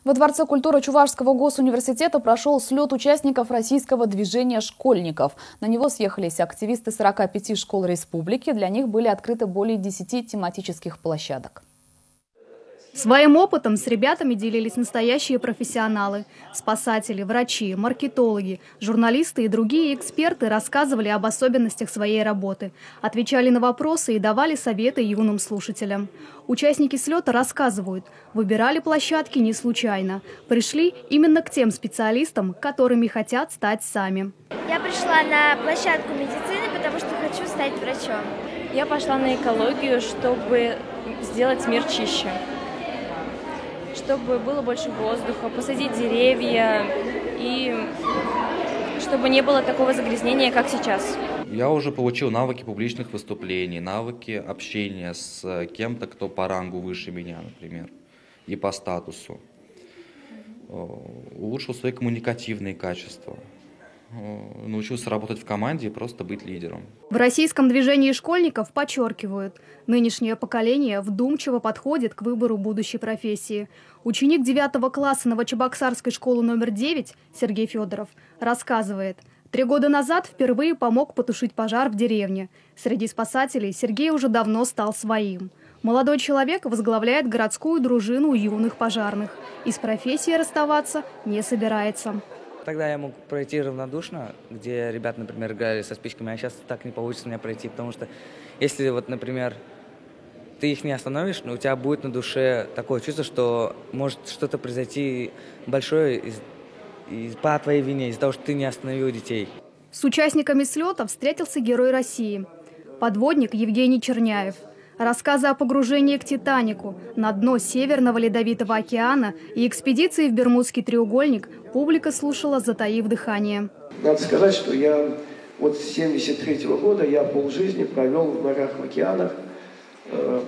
Во Дворце культуры Чувашского госуниверситета прошел слет участников российского движения школьников. На него съехались активисты 45 школ республики. Для них были открыты более 10 тематических площадок. Своим опытом с ребятами делились настоящие профессионалы. Спасатели, врачи, маркетологи, журналисты и другие эксперты рассказывали об особенностях своей работы, отвечали на вопросы и давали советы юным слушателям. Участники слета рассказывают, выбирали площадки не случайно. Пришли именно к тем специалистам, которыми хотят стать сами. Я пришла на площадку медицины, потому что хочу стать врачом. Я пошла на экологию, чтобы сделать мир чище. Чтобы было больше воздуха, посадить деревья и чтобы не было такого загрязнения, как сейчас. Я уже получил навыки публичных выступлений, навыки общения с кем-то, кто по рангу выше меня, например, и по статусу. Улучшил свои коммуникативные качества. Научился работать в команде и просто быть лидером. В российском движении школьников подчеркивают, нынешнее поколение вдумчиво подходит к выбору будущей профессии. Ученик 9 класса Новочебоксарской школы номер 9 Сергей Федоров рассказывает, 3 года назад впервые помог потушить пожар в деревне. Среди спасателей Сергей уже давно стал своим. Молодой человек возглавляет городскую дружину юных пожарных и с профессией расставаться не собирается. Тогда я мог пройти равнодушно, где ребята, например, играли со спичками, а сейчас так не получится у меня пройти, потому что если, вот, например, ты их не остановишь, но у тебя будет на душе такое чувство, что может что-то произойти большое по твоей вине, из-за того, что ты не остановил детей. С участниками слета встретился герой России, подводник Евгений Черняев. Рассказы о погружении к «Титанику», на дно Северного Ледовитого океана и экспедиции в Бермудский треугольник публика слушала, затаив дыхание. Надо сказать, что я вот с 1973 года я полжизни провел в морях, в океанах.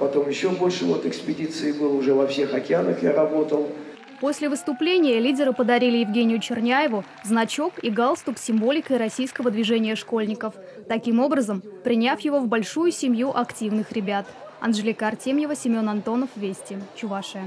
Потом еще больше экспедиций было, уже во всех океанах я работал. После выступления лидеры подарили Евгению Черняеву значок и галстук с символикой российского движения школьников. Таким образом, приняв его в большую семью активных ребят. Анжелика Артемьева, Семен Антонов, Вести, Чувашия.